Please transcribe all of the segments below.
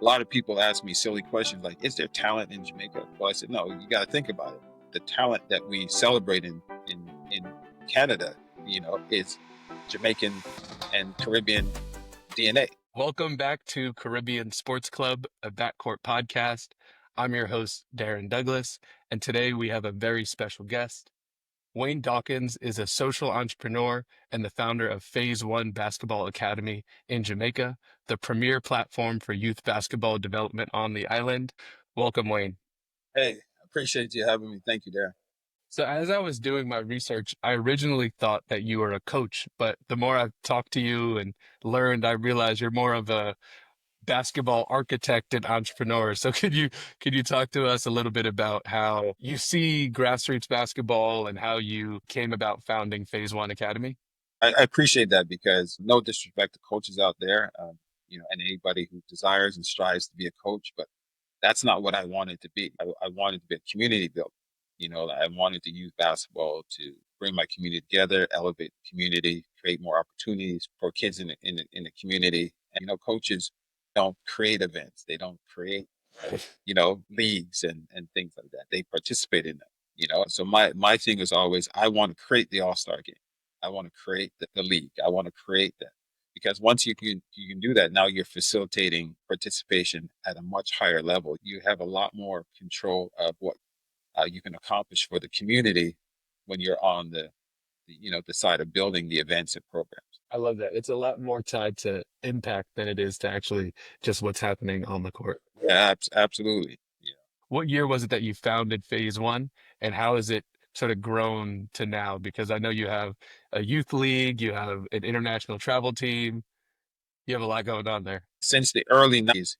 lot of people ask me silly questions like, is there talent in Jamaica? Well, I said, no, you got to think about it. The talent that we celebrate in Canada, is Jamaican and Caribbean DNA. Welcome back to Caribbean Sports Club, a BACKCOURT podcast. I'm your host, Darren Douglas, and today we have a very special guest. Wayne Dawkins is a social entrepreneur and the founder of P.H.A.S.E Basketball Academy in Jamaica, the premier platform for youth basketball development on the island. Welcome, Wayne. Hey, I appreciate you having me. Thank you, Darren. So as I was doing my research, I originally thought that you were a coach, but the more I've talked to you and learned, I realized you're more of a basketball architect and entrepreneur. So could you talk to us a little bit about how you see grassroots basketball and how you came about founding P.H.A.S.E Academy? I appreciate that because no disrespect to coaches out there, and anybody who desires and strives to be a coach, but that's not what I wanted to be. I wanted to be a community builder. I wanted to use basketball to bring my community together, elevate the community, create more opportunities for kids in the community. And, coaches don't create events. They don't create, leagues and things like that. They participate in them. So my thing is always, I want to create the all-star game. I want to create the league. I want to create that. Because once you can do that, now you're facilitating participation at a much higher level. You have a lot more control of what you can accomplish for the community when you're on the side of building the events and programs. I love that. It's a lot more tied to impact than it is to actually just what's happening on the court. Yeah, absolutely. Yeah. What year was it that you founded P.H.A.S.E, and how has it sort of grown to now? Because I know you have a youth league, you have an international travel team, you have a lot going on there. Since the early 90s,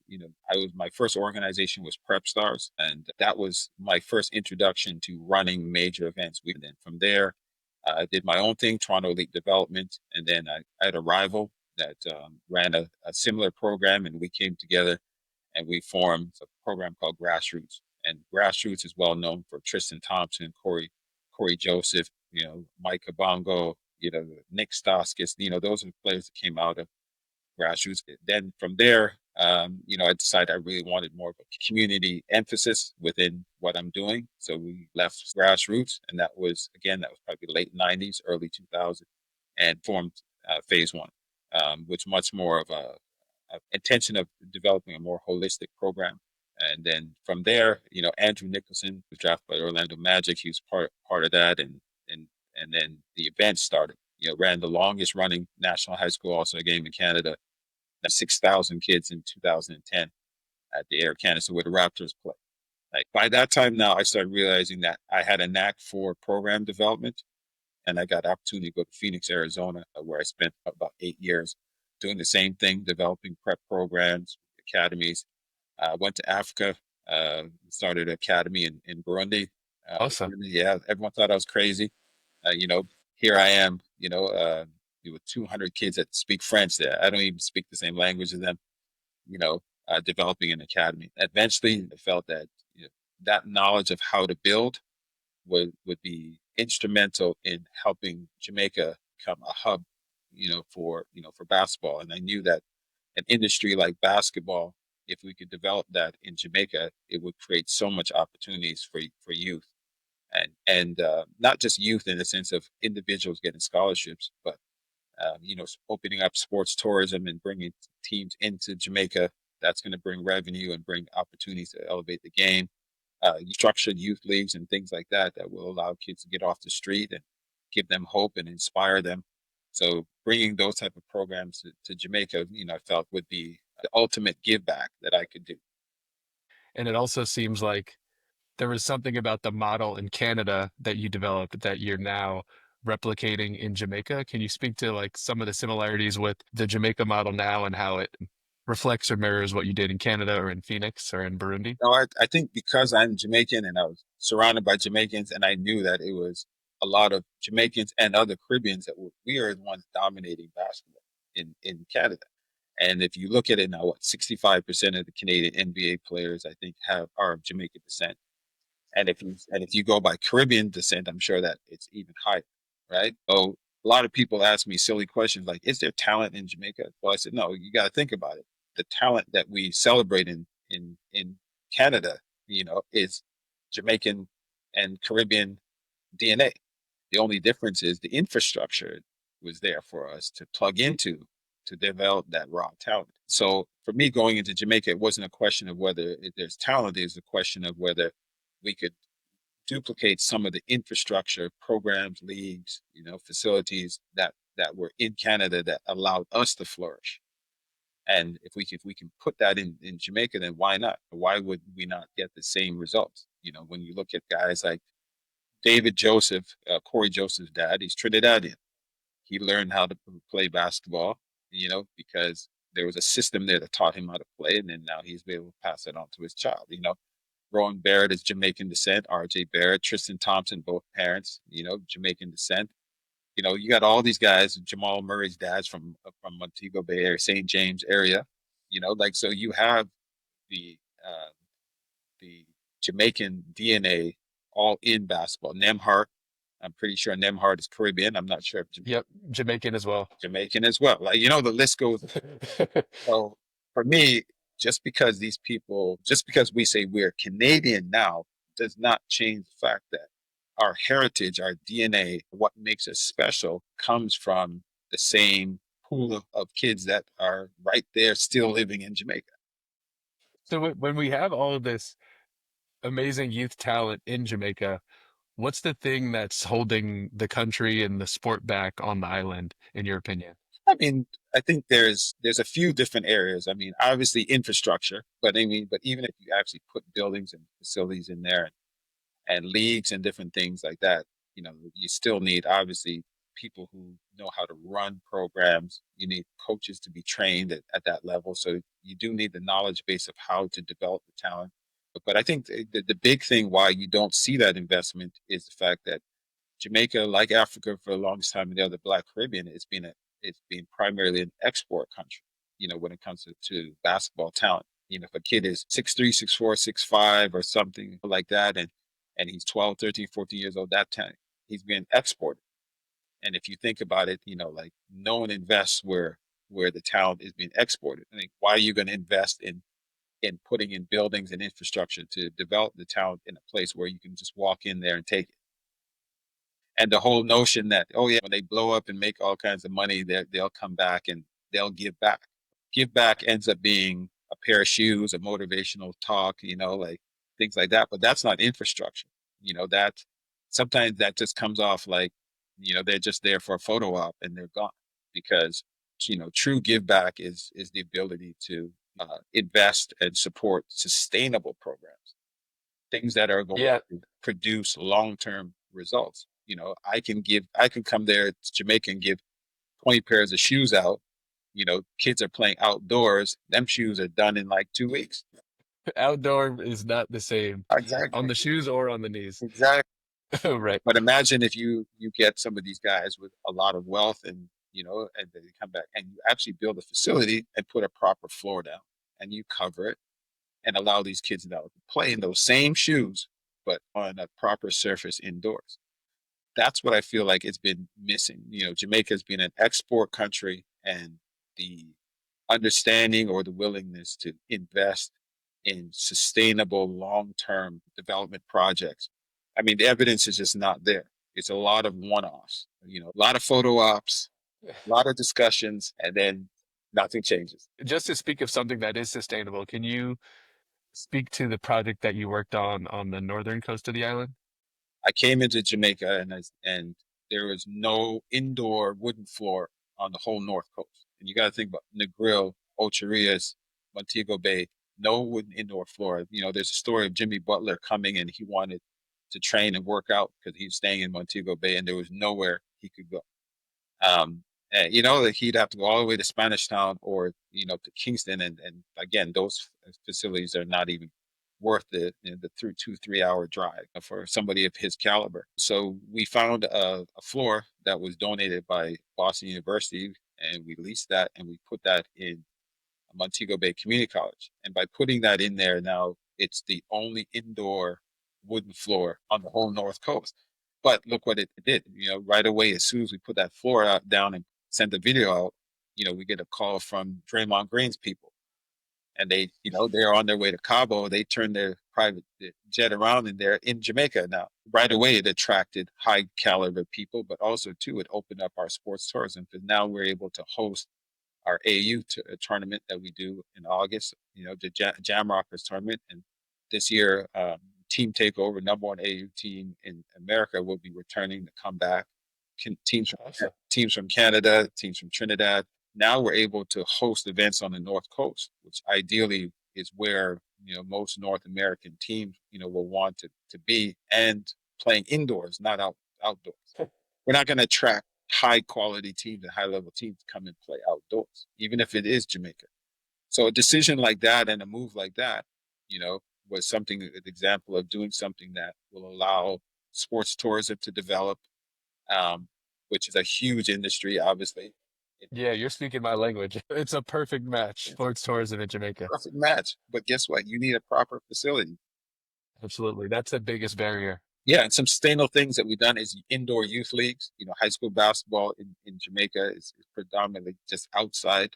my first organization was Prep Stars, and that was my first introduction to running major events. And then from there, I did my own thing, Toronto Elite Development, and then I had a rival that ran a similar program, and we came together and we formed a program called Grassroots. And Grassroots is well known for Tristan Thompson, Corey Joseph, Mike Kabongo, Nick Staskis. Those are the players that came out of Grassroots. Then from there, I decided I really wanted more of a community emphasis within what I'm doing. So we left Grassroots, and that was probably late 90s, early 2000s, and formed P.H.A.S.E, which much more of a intention of developing a more holistic program. And then from there, Andrew Nicholson was drafted by Orlando Magic. He was part of that, and then the event started. Ran the longest running national high school all-star game in Canada, 6,000 kids in 2010 at the Air Canada where the Raptors play. Like by that time now, I started realizing that I had a knack for program development, and I got the opportunity to go to Phoenix, Arizona, where I spent about 8 years doing the same thing, developing prep programs, academies. Went to Africa, started an academy in Burundi. Awesome. Yeah, everyone thought I was crazy. Here I am, with 200 kids that speak French there. I don't even speak the same language as them, developing an academy. Eventually, I felt that that knowledge of how to build would be instrumental in helping Jamaica become a hub, for basketball. And I knew that an industry like basketball, if we could develop that in Jamaica, it would create so much opportunities for youth. And not just youth in the sense of individuals getting scholarships, but opening up sports tourism and bringing teams into Jamaica. That's going to bring revenue and bring opportunities to elevate the game. Structured youth leagues and things like that will allow kids to get off the street and give them hope and inspire them. So bringing those type of programs to Jamaica, I felt would be the ultimate give back that I could do. And it also seems like there was something about the model in Canada that you developed that you're now replicating in Jamaica. Can you speak to like some of the similarities with the Jamaica model now and how it reflects or mirrors what you did in Canada or in Phoenix or in Burundi? No, I think because I'm Jamaican and I was surrounded by Jamaicans, and I knew that it was a lot of Jamaicans and other Caribbeans we are the ones dominating basketball in Canada. And if you look at it now, 65% of the Canadian NBA players, I think, are of Jamaican descent. And if you go by Caribbean descent, I'm sure that it's even higher, right? So a lot of people ask me silly questions like, "Is there talent in Jamaica?" Well, I said, "No, you got to think about it. the talent that we celebrate in Canada, is Jamaican and Caribbean DNA. The only difference is the infrastructure was there for us to plug into to develop that raw talent. So for me, going into Jamaica, it wasn't a question of whether there's talent; it was a question of whether we could duplicate some of the infrastructure, programs, leagues, facilities that were in Canada that allowed us to flourish. And if we can put that in Jamaica, then why not? Why would we not get the same results? When you look at guys like David Joseph, Corey Joseph's dad, he's Trinidadian. He learned how to play basketball, because there was a system there that taught him how to play, and then now he's able to pass it on to his child. Rowan Barrett is Jamaican descent. R.J. Barrett, Tristan Thompson, both parents, Jamaican descent. You got all these guys. Jamal Murray's dad's from Montego Bay area, St. James area. So you have the uh, the Jamaican DNA all in basketball. Nemhart, I'm pretty sure Nemhart is Caribbean. I'm not sure if Yep, Jamaican as well. Jamaican as well. Like, the list goes. So for me, just because we say we're Canadian now, does not change the fact that our heritage, our DNA, what makes us special comes from the same pool of kids that are right there still living in Jamaica. So when we have all of this amazing youth talent in Jamaica, what's the thing that's holding the country and the sport back on the island, in your opinion? I mean, I think there's a few different areas. I mean, obviously infrastructure, but even if you actually put buildings and facilities in there and leagues and different things like that, you still need obviously people who know how to run programs. You need coaches to be trained at that level. So you do need the knowledge base of how to develop the talent. But I think the big thing why you don't see that investment is the fact that Jamaica, like Africa for the longest time in the other Black Caribbean, it's been primarily an export country. When it comes to basketball talent. If a kid is 6'3", 6'4", 6'5", or something like that, and he's 12, 13, 14 years old, that time he's being exported. And if you think about it, like no one invests where the talent is being exported. I think why are you going to invest in putting in buildings and infrastructure to develop the talent in a place where you can just walk in there and take it? And the whole notion that, oh yeah, when they blow up and make all kinds of money, they'll come back and they'll give back. Give back ends up being a pair of shoes, a motivational talk, like things like that. But that's not infrastructure. That sometimes that just comes off like, they're just there for a photo op and they're gone. Because true give back is the ability to invest and support sustainable programs, things that are going Yeah, to produce long-term results. I can come there to Jamaica and give 20 pairs of shoes out. Kids are playing outdoors. Them shoes are done in like 2 weeks. outdoor is not the same on Exactly. the shoes or on the knees. Exactly. Right. But imagine if you get some of these guys with a lot of wealth and they come back and you actually build a facility and put a proper floor down and you cover it and allow these kids now to play in those same shoes, but on a proper surface indoors. That's what I feel like it's been missing. Jamaica's been an export country, and the understanding or the willingness to invest in sustainable long-term development projects. I mean, the evidence is just not there. It's a lot of one-offs, a lot of photo ops, a lot of discussions, and then nothing changes. Just to speak of something that is sustainable, can you speak to the project that you worked on the northern coast of the island? I came into Jamaica and there was no indoor wooden floor on the whole north coast. And you got to think about Negril, Ocho Rios, Montego Bay, no wooden indoor floor. There's a story of Jimmy Butler coming and he wanted to train and work out because he was staying in Montego Bay and there was nowhere he could go. And, that he'd have to go all the way to Spanish Town or to Kingston, and again, those facilities are not even worth the 2-3 hour drive for somebody of his caliber. So we found a floor that was donated by Boston University, and we leased that, and we put that in Montego Bay Community College. And by putting that in there, now it's the only indoor wooden floor on the whole North Coast. But look what it did. Right away, as soon as we put that floor out down and sent the video out, we get a call from Draymond Green's people. and they're on their way to Cabo. They turned their private jet around and they're in Jamaica now. Right away, it attracted high caliber people, but also too, it opened up our sports tourism because now we're able to host our AU tournament that we do in August, the Jam Rockers tournament. And this year, Team Takeover, number one AU team in America, will be returning to come back. Awesome. Teams from Canada, teams from Trinidad. Now we're able to host events on the North Coast, which ideally is where most North American teams will want to be, and playing indoors, not outdoors. We're not going to attract high quality teams and high level teams to come and play outdoors, even if it is Jamaica. So a decision like that and a move like that, you know, was something, an example of doing something that will allow sports tourism to develop, which is a huge industry, obviously. It's Yeah, you're speaking my language. It's a perfect match, a sports tourism in Jamaica. perfect match. But guess what? You need a proper facility. Absolutely. That's the biggest barrier. Yeah, and some sustainable things that we've done is indoor youth leagues. High school basketball in Jamaica is predominantly just outside.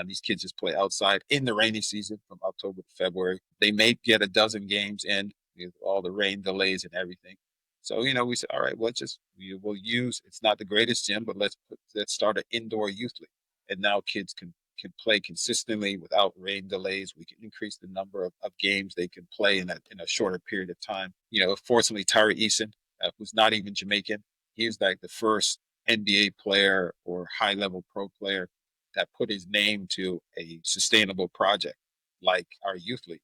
These kids just play outside in the rainy season from October to February. They may get a dozen games in with all the rain delays and everything. So, we said, all right, we'll use, it's not the greatest gym, but let's start an indoor youth league. And now kids can play consistently without rain delays. We can increase the number of games they can play in a shorter period of time. Fortunately, Tyree Eason, who's not even Jamaican, he was like the first NBA player or high level pro player that put his name to a sustainable project like our youth league,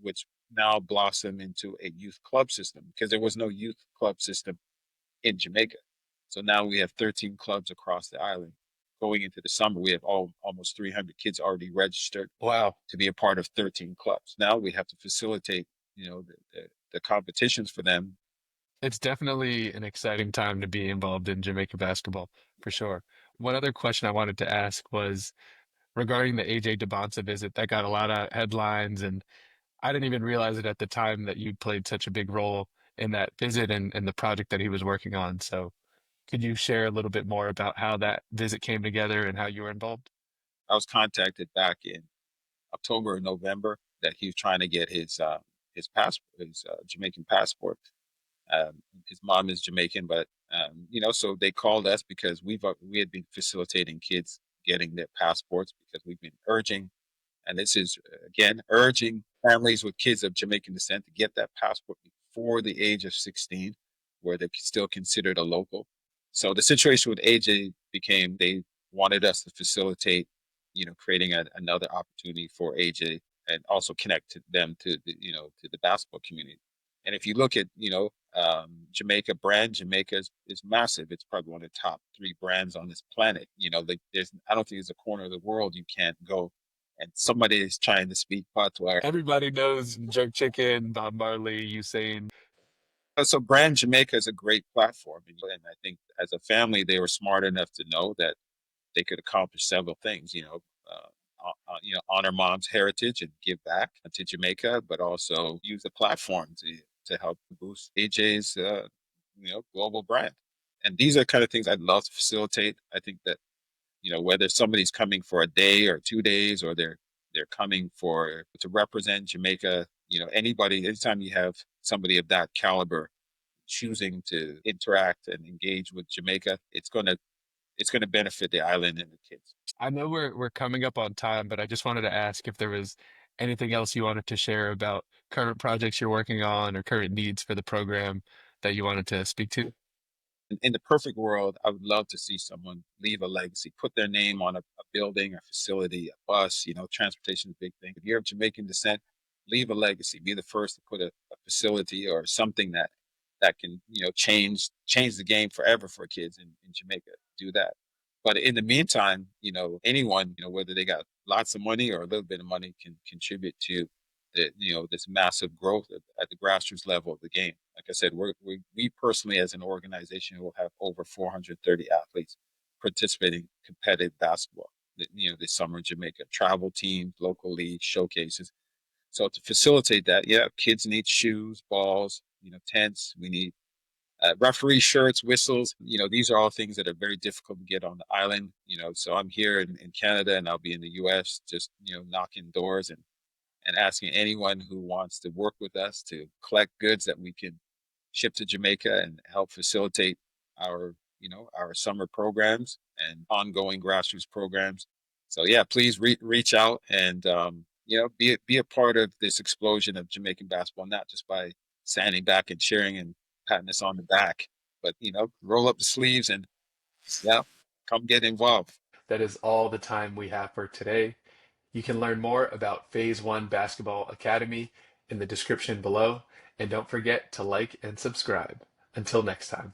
which now blossomed into a youth club system because there was no youth club system in Jamaica. So now we have 13 clubs across the island. Going into the summer, we have almost 300 kids already registered Wow. to be a part of 13 clubs. Now we have to facilitate, the competitions for them. It's definitely an exciting time to be involved in Jamaica basketball, for sure. One other question I wanted to ask was regarding the AJ Dybantsa visit. That got a lot of headlines, and I didn't even realize it at the time that you played such a big role in that visit and the project that he was working on. So could you share a little bit more about how that visit came together and how you were involved? I was contacted back in October or November that he was trying to get his passport, his Jamaican passport. His mom is Jamaican, but so they called us because we had been facilitating kids getting their passports because we've been urging, and this is again urging families with kids of Jamaican descent to get that passport before the age of 16, where they're still considered a local. So the situation with AJ became they wanted us to facilitate, creating another opportunity for AJ and also connect them to the basketball community. And if you look at, Jamaica brand, Jamaica is massive. It's probably one of the top three brands on this planet. I don't think there's a corner of the world you can't go and somebody is trying to speak patois. Everybody knows Jerk Chicken, Bob Marley, Usain. So brand Jamaica is a great platform. And I think as a family, they were smart enough to know that they could accomplish several things, honor mom's heritage and give back to Jamaica, but also use the platform to help boost AJ's, global brand. And these are kind of things I'd love to facilitate. I think that, whether somebody's coming for a day or 2 days, or they're coming to represent Jamaica, anybody, anytime you have somebody of that caliber choosing to interact and engage with Jamaica, it's gonna benefit the island and the kids. I know we're coming up on time, but I just wanted to ask if there was anything else you wanted to share about current projects you're working on or current needs for the program that you wanted to speak to. In the perfect world, I would love to see someone leave a legacy, put their name on a building, a facility, a bus. Transportation is a big thing. If you're of Jamaican descent, leave a legacy. Be the first to put a facility or something that can change the game forever for kids in Jamaica. Do that. But in the meantime, anyone, whether they got lots of money or a little bit of money, can contribute to this massive growth at the grassroots level of the game. Like I said, we personally as an organization will have over 430 athletes participating competitive basketball. This summer in Jamaica, travel teams, local leagues, showcases. So to facilitate that, yeah, kids need shoes, balls, tents. We need referee shirts, whistles. These are all things that are very difficult to get on the island. So I'm here in Canada and I'll be in the US just, knocking doors and and asking anyone who wants to work with us to collect goods that we can ship to Jamaica and help facilitate our, our summer programs and ongoing grassroots programs. So yeah, please reach out and be a part of this explosion of Jamaican basketball, not just by standing back and cheering and patting us on the back, but roll up the sleeves and yeah, come get involved. That is all the time we have for today. You can learn more about Phase 1 Basketball Academy in the description below, and don't forget to like and subscribe. Until next time.